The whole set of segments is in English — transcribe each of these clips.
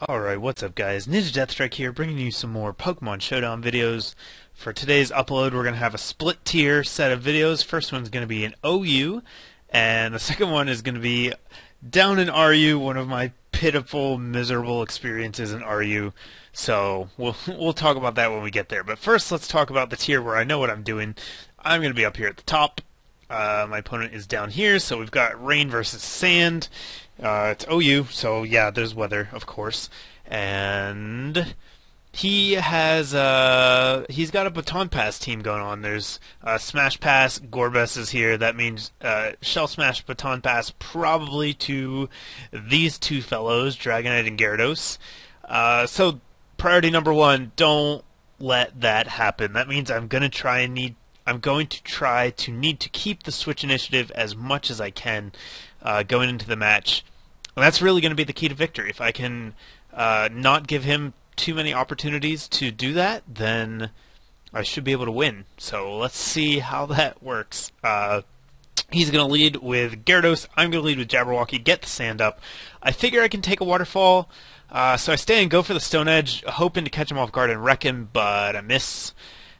Alright, what's up guys? NinjaDeathStrike here, bringing you some more Pokemon Showdown videos. For today's upload, we're going to have a split tier set of videos. First one's going to be in OU, and the second one is going to be down in RU, one of my pitiful, miserable experiences in RU. So, we'll talk about that when we get there. But first, let's talk about the tier where I know what I'm doing. I'm going to be up here at the top. My opponent is down here, so we've got rain versus sand. It's OU, so yeah, there's weather, of course. And he has he's got a Baton Pass team going on. There's Smash Pass, Gorbess is here. That means Shell Smash Baton Pass probably to these two fellows, Dragonite and Gyarados. So priority number one, don't let that happen. That means I'm going to try to need to keep the Switch initiative as much as I can going into the match. And that's really going to be the key to victory. If I can not give him too many opportunities to do that, then I should be able to win. So let's see how that works. He's going to lead with Gyarados. I'm going to lead with Jabberwocky, get the sand up. I figure I can take a waterfall, so I stay and go for the Stone Edge, hoping to catch him off guard and wreck him, but I miss.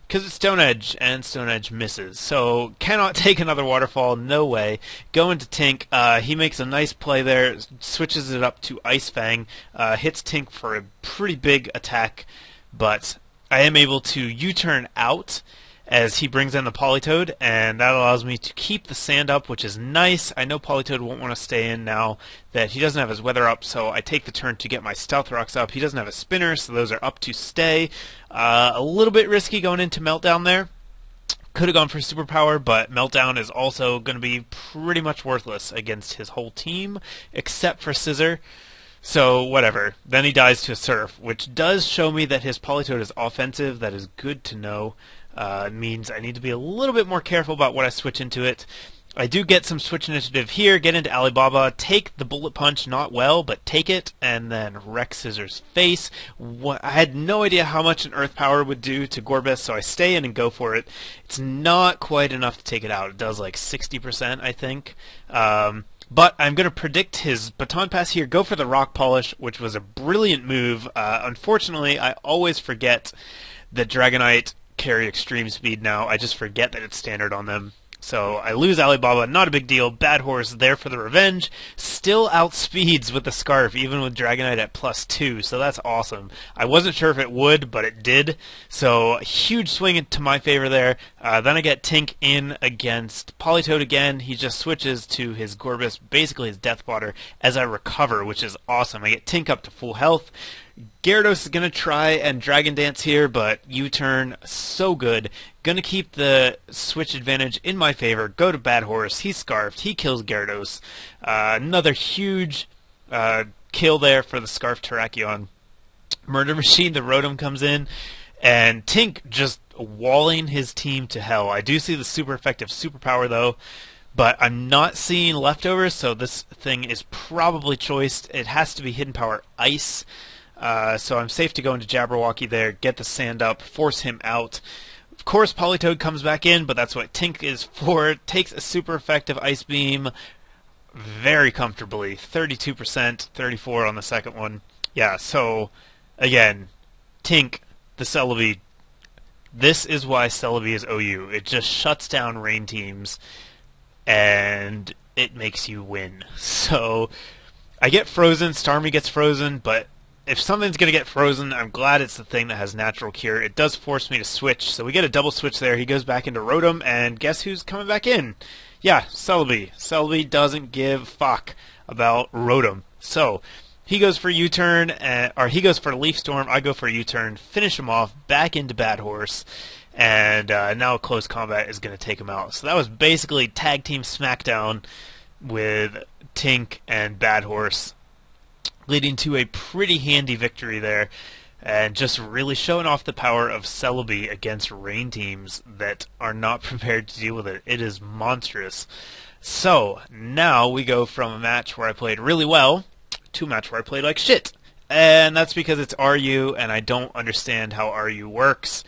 Because it's Stone Edge, and Stone Edge misses. So, cannot take another waterfall, no way. Go into Tink, he makes a nice play there, switches it up to Ice Fang, hits Tink for a pretty big attack, but I am able to U-turn out as he brings in the Politoed, and that allows me to keep the sand up, which is nice. I know Politoed won't want to stay in now that he doesn't have his weather up, so I take the turn to get my Stealth Rocks up. He doesn't have a spinner, so those are up to stay. A little bit risky going into Meltdown there. Could have gone for Superpower, but Meltdown is also going to be pretty much worthless against his whole team, except for Scissor. So, whatever. Then he dies to a Surf, which does show me that his Politoed is offensive. That is good to know. It means I need to be a little bit more careful about what I switch into it. I do get some switch initiative here, get into Alibaba, take the Bullet Punch, not well, but take it, and then wreck Scissor's face. I had no idea how much an Earth Power would do to Gorbess, so I stay in and go for it. It's not quite enough to take it out. It does like 60%, I think. But I'm going to predict his Baton Pass here, go for the Rock Polish, which was a brilliant move. Unfortunately, I always forget that Dragonite carry extreme speed now. I just forget that it's standard on them. So I lose Alibaba, not a big deal. Bad Horse there for the revenge. Still outspeeds with the Scarf, even with Dragonite at +2, so that's awesome. I wasn't sure if it would, but it did. So huge swing to my favor there. Then I get Tink in against Politoed again. He just switches to his Gorbis, basically his Death Water, as I recover, which is awesome. I get Tink up to full health. Gyarados is going to try and Dragon Dance here, but U-turn, so good. Going to keep the switch advantage in my favor. Go to Bad Horse. He's Scarfed. He kills Gyarados. Another huge kill there for the Scarfed Terrakion. Murder Machine, the Rotom comes in, and Tink just walling his team to hell. I do see the super effective superpower, though, but I'm not seeing leftovers, so this thing is probably choiced. It has to be Hidden Power Ice. So I'm safe to go into Jabberwocky there, get the sand up, force him out. Of course, Politoed comes back in, but that's what Tink is for. Takes a super effective Ice Beam very comfortably. 32%, 34% on the second one. Yeah, so, again, Tink, the Celebi. This is why Celebi is OU. It just shuts down rain teams, and it makes you win. So, I get frozen, Starmie gets frozen, but if something's going to get frozen, I'm glad it's the thing that has natural cure. It does force me to switch, so we get a double switch there. He goes back into Rotom, and guess who's coming back in? Yeah, Celebi. Celebi doesn't give fuck about Rotom. So, he goes for U-turn, or he goes for Leaf Storm, I go for U-turn, finish him off, back into Bad Horse, and now a close combat is going to take him out. So that was basically Tag Team Smackdown with Tink and Bad Horse, leading to a pretty handy victory there, and just really showing off the power of Celebi against rain teams that are not prepared to deal with it. It is monstrous. So, now we go from a match where I played really well to a match where I played like shit. And that's because it's RU, and I don't understand how RU works.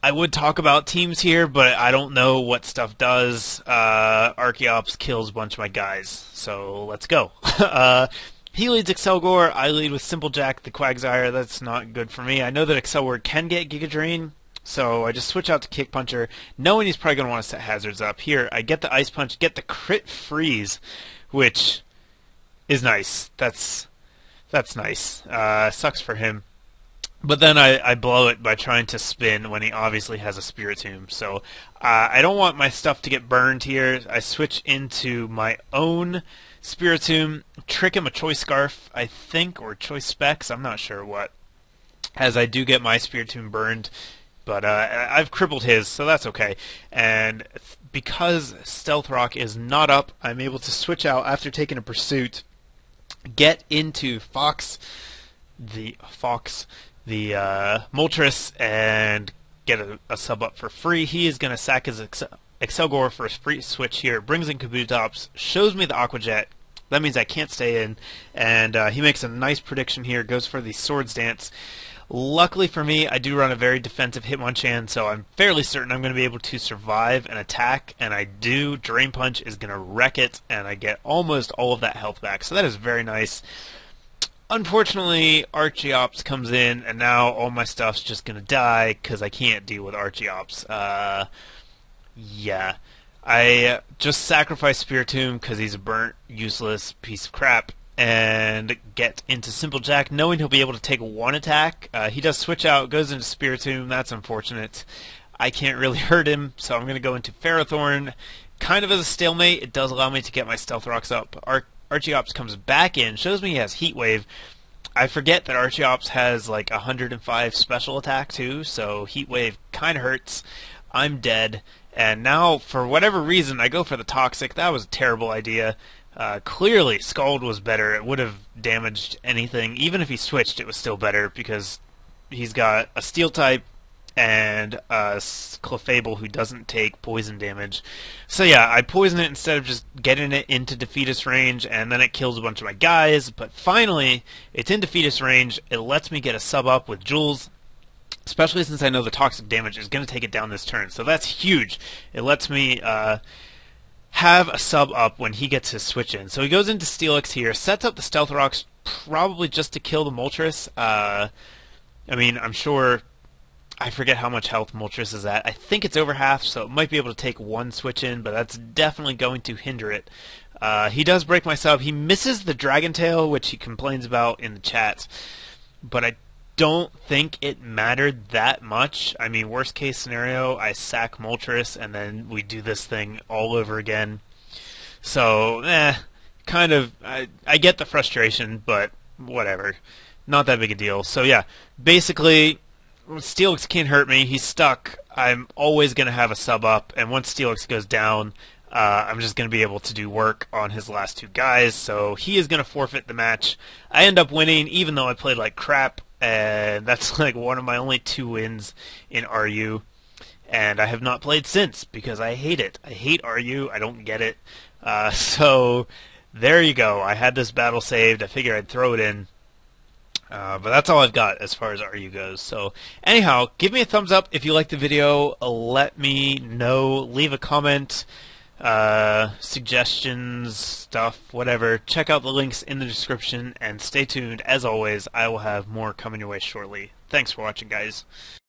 I would talk about teams here, but I don't know what stuff does. Archeops kills a bunch of my guys, so let's go. He leads Excelgor, I lead with Simple Jack the Quagsire. That's not good for me. I know that Excelgor can get Giga Drain, so I just switch out to Kick Puncher, knowing he's probably going to want to set hazards up. Here, I get the Ice Punch, get the crit freeze, which is nice. That's nice. Sucks for him. But then I blow it by trying to spin when he obviously has a Spiritomb. So I don't want my stuff to get burned here. I switch into my own Spiritomb, trick him a Choice Scarf, I think, or Choice Specs, I'm not sure what, as I do get my Spiritomb burned. But I've crippled his, so that's okay. And because Stealth Rock is not up, I'm able to switch out after taking a Pursuit, get into the Moltres, and get a sub up for free. He is going to sack his Excelgor for a free switch here. Brings in Kabutops, shows me the Aqua Jet. That means I can't stay in. And he makes a nice prediction here, goes for the Swords Dance. Luckily for me, I do run a very defensive Hitmonchan, so I'm fairly certain I'm going to be able to survive an attack, and I do. Drain Punch is going to wreck it, and I get almost all of that health back, so that is very nice. Unfortunately, Archeops comes in, and now all my stuff's just going to die, because I can't deal with Archeops. Yeah. I just sacrifice Spiritomb, because he's a burnt, useless piece of crap, and get into Simple Jack, knowing he'll be able to take one attack. He does switch out, goes into Spiritomb. That's unfortunate. I can't really hurt him, so I'm going to go into Ferrothorn. Kind of as a stalemate, it does allow me to get my Stealth Rocks up. Archeops comes back in, shows me he has Heat Wave. I forget that Archeops has like 105 special attack too, so Heat Wave kind of hurts. I'm dead, and now for whatever reason I go for the Toxic. That was a terrible idea. Clearly, Scald was better. It would have damaged anything. Even if he switched, it was still better because he's got a Steel type and a Clefable who doesn't take poison damage. So yeah, I poison it instead of just getting it into Defeatist range, and then it kills a bunch of my guys. But finally, it's in Defeatist range. It lets me get a sub up with Jules, especially since I know the toxic damage is going to take it down this turn. So that's huge. It lets me have a sub up when he gets his switch in. So he goes into Steelix here, sets up the Stealth Rocks probably just to kill the Moltres. I mean, I'm sure, I forget how much health Moltres is at. I think it's over half, so it might be able to take one switch in, but that's definitely going to hinder it. He does break my sub. He misses the Dragon Tail, which he complains about in the chat, but I don't think it mattered that much. I mean, worst case scenario, I sack Moltres, and then we do this thing all over again. So, kind of, I get the frustration, but whatever. Not that big a deal. So yeah, basically, Steelix can't hurt me. He's stuck. I'm always going to have a sub up, and once Steelix goes down, I'm just going to be able to do work on his last two guys, so he is going to forfeit the match. I end up winning, even though I played like crap, and that's like one of my only 2 wins in RU, and I have not played since, because I hate it. I hate RU. I don't get it. So there you go. I had this battle saved. I figured I'd throw it in. But that's all I've got as far as RU goes. So anyhow, give me a thumbs up if you liked the video. Let me know. Leave a comment, suggestions, stuff, whatever. Check out the links in the description, and stay tuned. As always, I will have more coming your way shortly. Thanks for watching, guys.